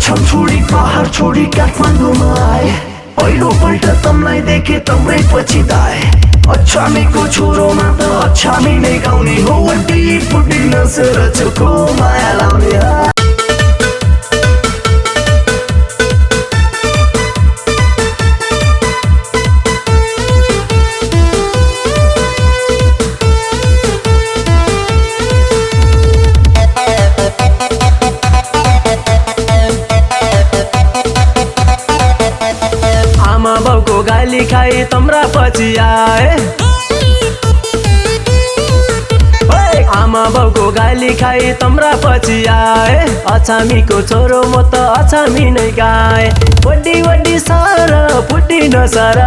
अछाम छोडी पहाड छोडी काठमाडौँमा आए पहिलोपल्ट तमलाई देखे तम्रै पछि दाए अछामीको छोरोमा त अछामी नै गाउने हो वड्डी फुड्डी नसेर चोखो माया लाउने आमा बाउको गाली खाई तम्रा पछि आए आमा बाउको गाली खाई तम्रा पछि आए अछामीको छोरो म त अछामी नै गाए वड्डी वड्डी सारा फुड्डी नसार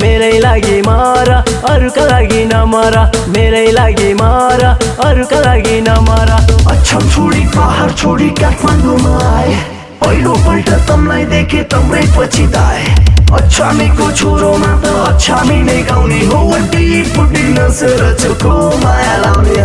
मेरै लागि मर अरूका लागि नमर मेरै लागि मर अरूका लागि नमर अछाम छोडी पहाड छोडी काठमाडौँमा आए पहिलोपल्ट तमलाई देखे तम्रै पछि दाए अछामीको छोरोमा त अछामी नै गाउने हो वड्डी फुड्डी नसेर चोखो माया लाउने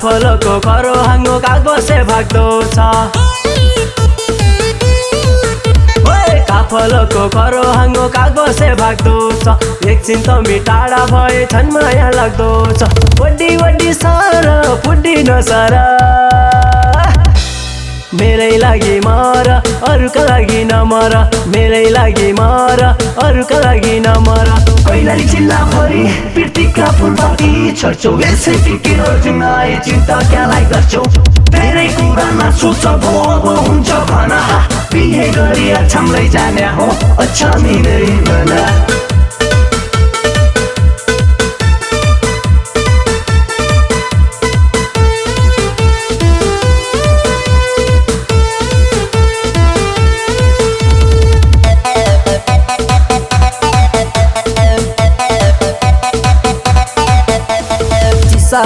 काफलको खरो हाङ्गो काग बसे भाग्दो छ काफलको खरो हाङ्गो काग बसे भाग्दो छ एकछिन त मिटाडा भए छन् माया लाग्दो छ वड्डी वड्डी सार फुड्डी नसार मेरै लागि मर अरूका लागि नमर मेरै लागि मर अरूका लागि नमर कैलाली जिल्लाभरि पृथ्वीका फुलपाती छर्छौ यसै फिकिर जुनाए चिन्ता क्यालाई गर्छौ धेरै कुरामा सोच अब हुन्छ भन बिहे गरी अछाम लैजाने हो अछामी नै भन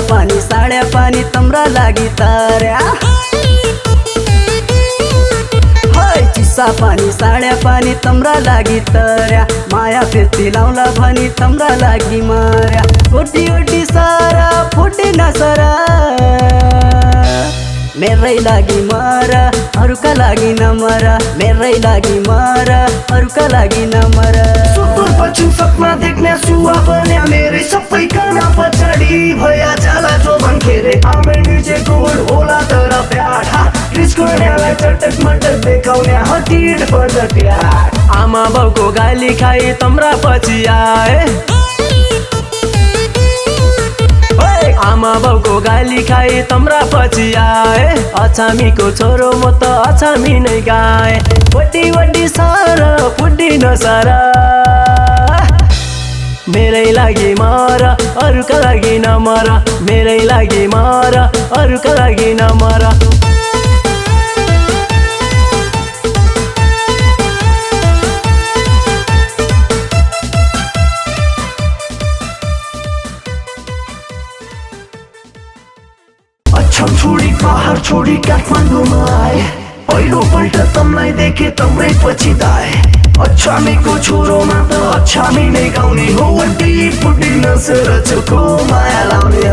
पानी साड्या पानी तम्रा लागि तार्या चिस्सा पानी साड्या पानी तम्रा लागि तार्या माया फिर्ती लाउला भनी तम्रा लागि मार्या ओटी ओटी सारा फुटी नसरा मेरै लागि मर अरूका लागि नमर मेरै लागि मर अरूका लागि नमर सुदूर पश्चिम सपना देख्ने सुवा बन्या मेरै सबै काना पछाडि भया जाला जो भन्खेरे आमे निजे गोड होला तर प्याठा रिस्कोड्यालाई चटक मटक देखाउने हटिड पटक्या आमा बाउको गाली खाई तम्रा पछि आए आमा बाउको गाली खाई तम्रा पछि आए अछामीको छोरो म त अछामी नै गाए वड्डी वड्डी सार फुड्डी नसार मेरै लागि मर अरूका लागि नमर मेरै लागि मर अरूका लागि नमर अछाम छोडी पहाड छोडी काठमाडौँमा आए पहिलोपल्ट तमलाई देखे तम्रै पछि दाए अछामीको छोरोमा त अछामी नै गाउने हो वड्डी फुड्डी नसेर चोखो माया लाउने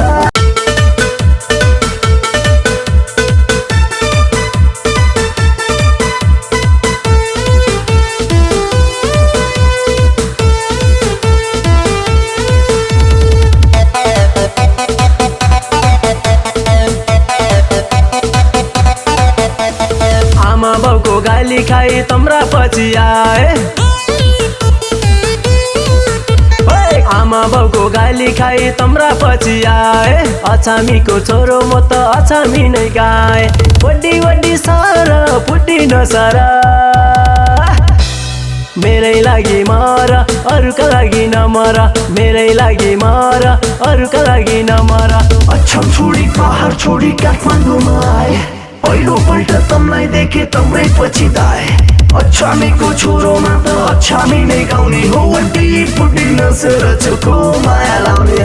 आमा बाउको गाली खाई तम्रा पछि आए आमा बाउको गाली खाई तम्रा पछि आए अछामीको छोरो म त अछामी नै गाए वड्डी वड्डी सार फुड्डी नसार मेरै लागि मर अरूका लागि नमर मेरै लागि मर अरूका लागि नमर अछाम छोडी पहाड छोडी काठमाडौँमा आए पहिलोपल्ट तमलाई देखे तम्रै पछि दाए अछामीको छोरोमा त अछामी नै गाउने हो वड्डी फुड्डी नसेर चोखो माया लाउने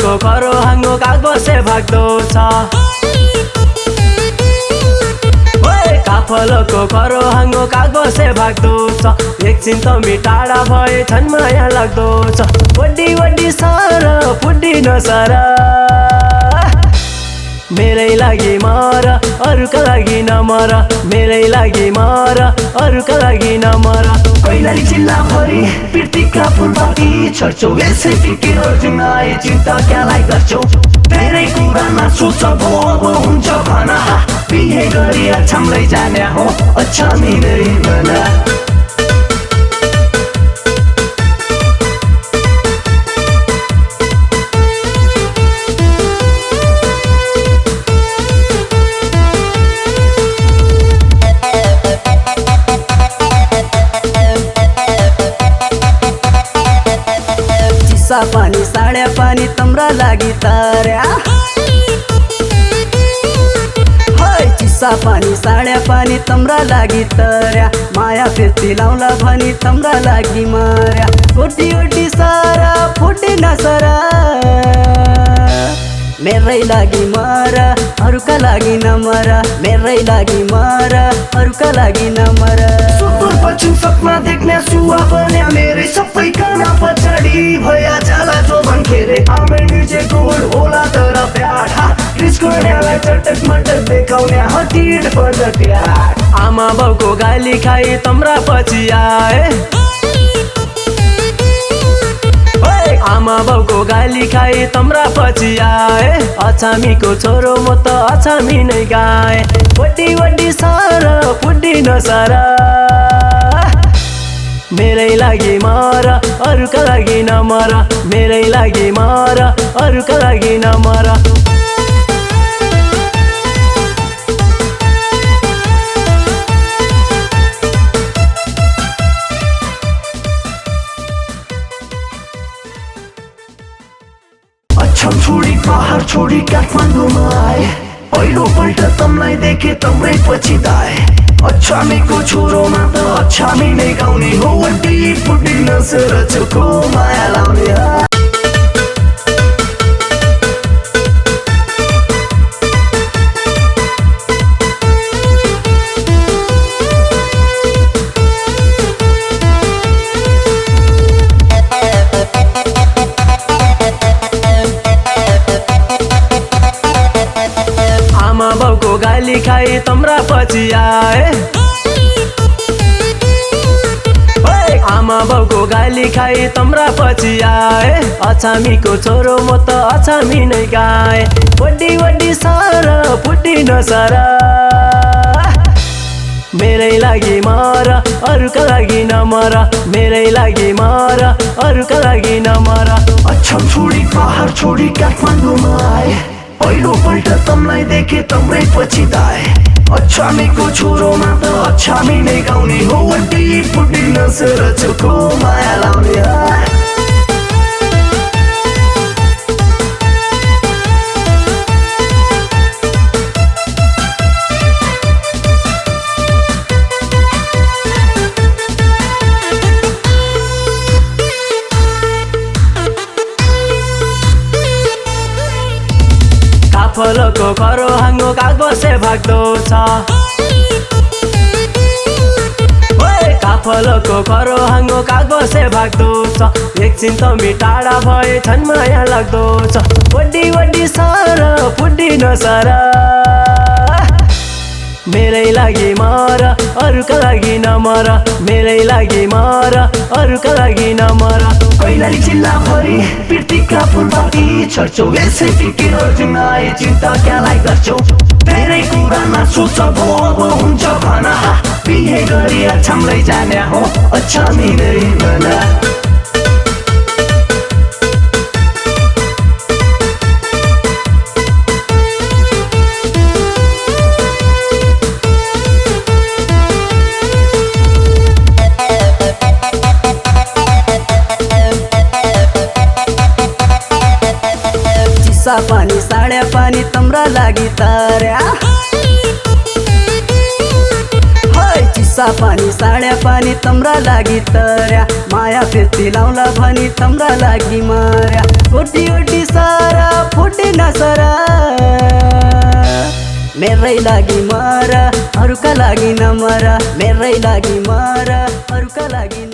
काफलको खरो हाङ्गो काग बसे भाग्दो छ काफलको खरो हाङ्गो काग बसे भाग्दो छ एकछिन त मिटाडा भए छन् माया लाग्दो छ वड्डी वड्डी सर फुड्डिन सर मेरै लागि मर अरूका लागि नमर मेरै लागि मर अरूका लागि नमर कैलाली जिल्लाभरि पीर्तिका फुलपाती छर्छौ यसै फिकिर जुनाए चिन्ता क्यालाई गर्छौ धेरै कुरामा सोच अब हुन्छ भन बिहे गरी अछाम्दै जाने हो अछामी नै भन चिसा पानी साड्या पानी तम्रा लागि तार्या चिसा पानी साड्या पानी तम्रा लागि तर्या माया फिर्ती लाउला भनी तम्रा लागि मार्या ओटी ओटी सारा फुटी नसरा मेरै लागि मर अरूका लागि नमर मेरै लागि मर अरूका लागि नमर सुतुर पश्चिम सपना देख्ने सुवा बन्या मेरै सबै काना पछाडि भया जाला जो भन्खेरे आमे निजे गोल होला तर प्याड रिस गर्नेलाई चटक मटक देखाउने हटिड पर्छ ट्याड आमा बाउको गाली खाई तम्रा पछि आए आमा बाउको गाली खाई तम्रा पछि आए अछामीको छोरो म त अछामी नै गाए वड्डी वड्डी सर फुड्डिन सर मेरै लागि मर अरूका लागि नमर मेरै लागि मर अरूका लागि नमर अछाम छोडी पहाड छोडी काठमाडौँमा आए पहिलोपल्ट तमलाई देखे तम्रै पछि दाए अछामीको छोरोमा त अछामी नै गाउने हो वड्डी फुड्डी नसर चोखो माया लाउने आमा बाउको गाली खाई तम्रा पछि आए आमा बाउको गाली खाई तम्रा पछि आए अछामीको छोरो म त अछामी नै गाए वड्डी वड्डी सर फुड्डिन सर मेरै लागि मर अरूका लागि नमर मेरै लागि मर अरूका लागि नमर अछाम छोडी पहाड छोडी काठमाडौँमा आए पहिलोपल्ट तमलाई देखे तम्रै पछि दाए अछामीको छोरोमा त अछामी नै गाउने हो वड्डी फुड्डी नसर चोखो माया लाउने काफलको खरो हाङ्गो काग बसे भाग्दो छ काफलको खरो हाङ्गो काग बसे भाग्दो छ एकछिन त मिटाडा भए छन् माया लाग्दो छ वड्डी वड्डी सर फुड्डिन सर मेरै लागि मर अरूका लागि नमर मेरै लागि मर अरूका लागि नमर कैलाली जिल्लाभरि पीर्तिका फुलपाती छर्छौ यसै फिकिर जुनाए चिन्ता क्यालाई गर्छौ धेरै कुरामा सोच अब हुन्छ भन बिहे गरी अछाम्दै जाने हो अछामी नै भन चिसा पानी साड्या पानी तम्रा लागि तार्या चिसा पानी साड्या पानी तम्रा लागि तर्या माया फेरि लाउला भनी तम्रा लागि मार्या ओटी ओटी सारा फुटे नसरा मेरै लागि मर अरूका लागि नमर मेरै लागि मर अरूका लागि